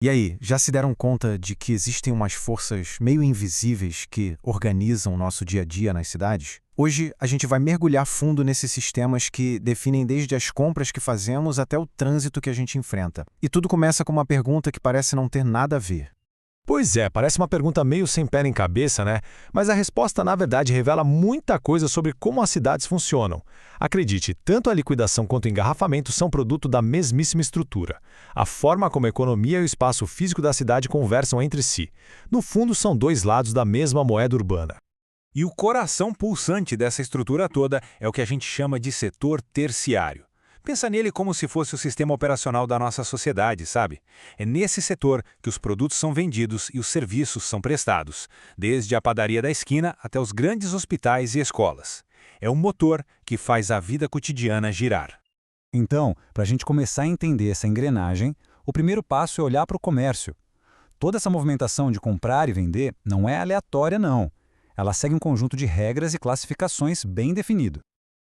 E aí, já se deram conta de que existem umas forças meio invisíveis que organizam o nosso dia a dia nas cidades? Hoje, a gente vai mergulhar fundo nesses sistemas que definem desde as compras que fazemos até o trânsito que a gente enfrenta. E tudo começa com uma pergunta que parece não ter nada a ver. Pois é, parece uma pergunta meio sem pé nem cabeça, né? Mas a resposta, na verdade, revela muita coisa sobre como as cidades funcionam. Acredite, tanto a liquidação quanto o engarrafamento são produto da mesmíssima estrutura. A forma como a economia e o espaço físico da cidade conversam entre si. No fundo, são dois lados da mesma moeda urbana. E o coração pulsante dessa estrutura toda é o que a gente chama de setor terciário. Pensa nele como se fosse o sistema operacional da nossa sociedade, sabe? É nesse setor que os produtos são vendidos e os serviços são prestados, desde a padaria da esquina até os grandes hospitais e escolas. É o motor que faz a vida cotidiana girar. Então, para a gente começar a entender essa engrenagem, o primeiro passo é olhar para o comércio. Toda essa movimentação de comprar e vender não é aleatória, não. Ela segue um conjunto de regras e classificações bem definido.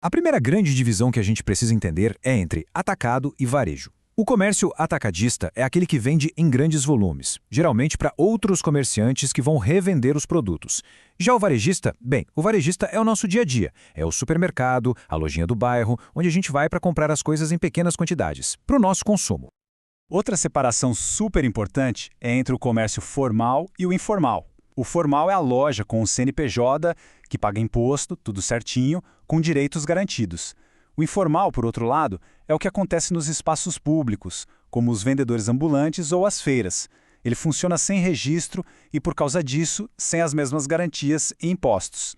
A primeira grande divisão que a gente precisa entender é entre atacado e varejo. O comércio atacadista é aquele que vende em grandes volumes, geralmente para outros comerciantes que vão revender os produtos. Já o varejista, bem, o varejista é o nosso dia a dia. É o supermercado, a lojinha do bairro, onde a gente vai para comprar as coisas em pequenas quantidades, para o nosso consumo. Outra separação super importante é entre o comércio formal e o informal. O formal é a loja com o CNPJ, que paga imposto, tudo certinho, com direitos garantidos. O informal, por outro lado, é o que acontece nos espaços públicos, como os vendedores ambulantes ou as feiras. Ele funciona sem registro e, por causa disso, sem as mesmas garantias e impostos.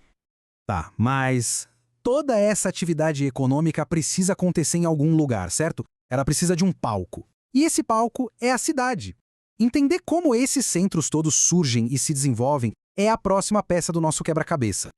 Tá, mas toda essa atividade econômica precisa acontecer em algum lugar, certo? Ela precisa de um palco. E esse palco é a cidade. Entender como esses centros todos surgem e se desenvolvem é a próxima peça do nosso quebra-cabeça.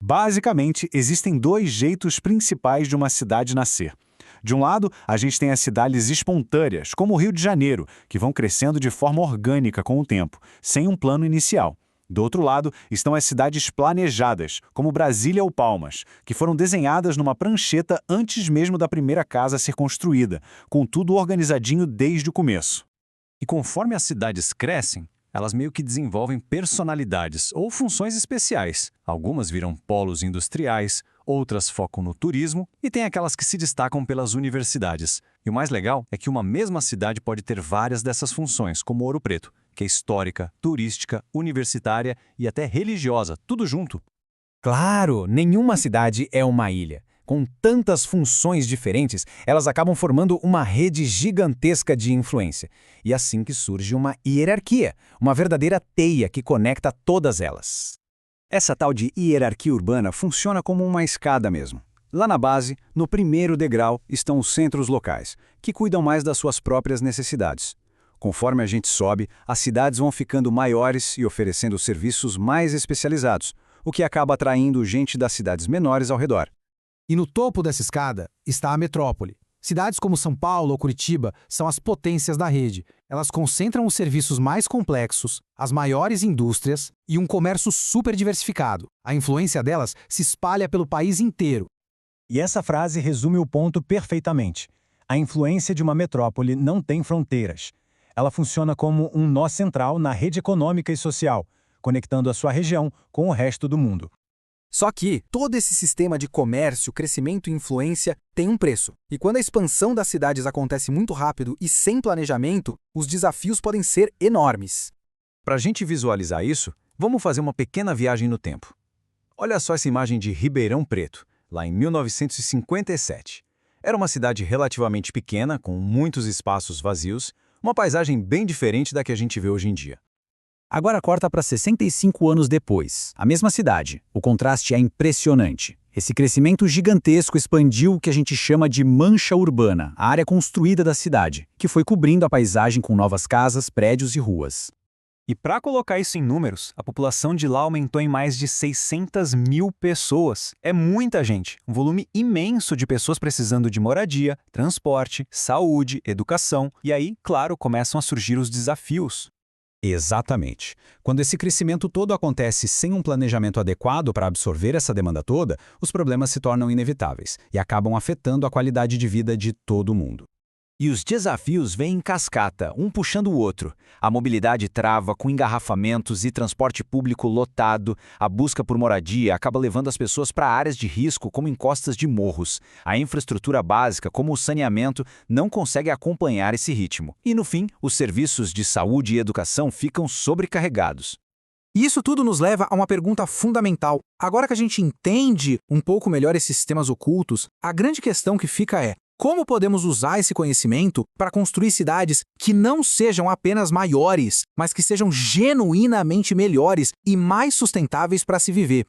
Basicamente, existem dois jeitos principais de uma cidade nascer. De um lado, a gente tem as cidades espontâneas, como o Rio de Janeiro, que vão crescendo de forma orgânica com o tempo, sem um plano inicial. Do outro lado, estão as cidades planejadas, como Brasília ou Palmas, que foram desenhadas numa prancheta antes mesmo da primeira casa ser construída, com tudo organizadinho desde o começo. E conforme as cidades crescem, elas meio que desenvolvem personalidades ou funções especiais. Algumas viram polos industriais, outras focam no turismo e tem aquelas que se destacam pelas universidades. E o mais legal é que uma mesma cidade pode ter várias dessas funções, como Ouro Preto, que é histórica, turística, universitária e até religiosa, tudo junto. Claro, nenhuma cidade é uma ilha. Com tantas funções diferentes, elas acabam formando uma rede gigantesca de influência. E assim que surge uma hierarquia, uma verdadeira teia que conecta todas elas. Essa tal de hierarquia urbana funciona como uma escada mesmo. Lá na base, no primeiro degrau, estão os centros locais, que cuidam mais das suas próprias necessidades. Conforme a gente sobe, as cidades vão ficando maiores e oferecendo serviços mais especializados, o que acaba atraindo gente das cidades menores ao redor. E no topo dessa escada está a metrópole. Cidades como São Paulo ou Curitiba são as potências da rede. Elas concentram os serviços mais complexos, as maiores indústrias e um comércio super diversificado. A influência delas se espalha pelo país inteiro. E essa frase resume o ponto perfeitamente. A influência de uma metrópole não tem fronteiras. Ela funciona como um nó central na rede econômica e social, conectando a sua região com o resto do mundo. Só que todo esse sistema de comércio, crescimento e influência tem um preço. E quando a expansão das cidades acontece muito rápido e sem planejamento, os desafios podem ser enormes. Para a gente visualizar isso, vamos fazer uma pequena viagem no tempo. Olha só essa imagem de Ribeirão Preto, lá em 1957. Era uma cidade relativamente pequena, com muitos espaços vazios, uma paisagem bem diferente da que a gente vê hoje em dia. Agora corta para 65 anos depois. A mesma cidade. O contraste é impressionante. Esse crescimento gigantesco expandiu o que a gente chama de mancha urbana, a área construída da cidade, que foi cobrindo a paisagem com novas casas, prédios e ruas. E para colocar isso em números, a população de lá aumentou em mais de 600 mil pessoas. É muita gente, um volume imenso de pessoas precisando de moradia, transporte, saúde, educação. E aí, claro, começam a surgir os desafios. Exatamente. Quando esse crescimento todo acontece sem um planejamento adequado para absorver essa demanda toda, os problemas se tornam inevitáveis e acabam afetando a qualidade de vida de todo mundo. E os desafios vêm em cascata, um puxando o outro. A mobilidade trava com engarrafamentos e transporte público lotado. A busca por moradia acaba levando as pessoas para áreas de risco, como encostas de morros. A infraestrutura básica, como o saneamento, não consegue acompanhar esse ritmo. E, no fim, os serviços de saúde e educação ficam sobrecarregados. E isso tudo nos leva a uma pergunta fundamental. Agora que a gente entende um pouco melhor esses sistemas ocultos, a grande questão que fica é: como podemos usar esse conhecimento para construir cidades que não sejam apenas maiores, mas que sejam genuinamente melhores e mais sustentáveis para se viver?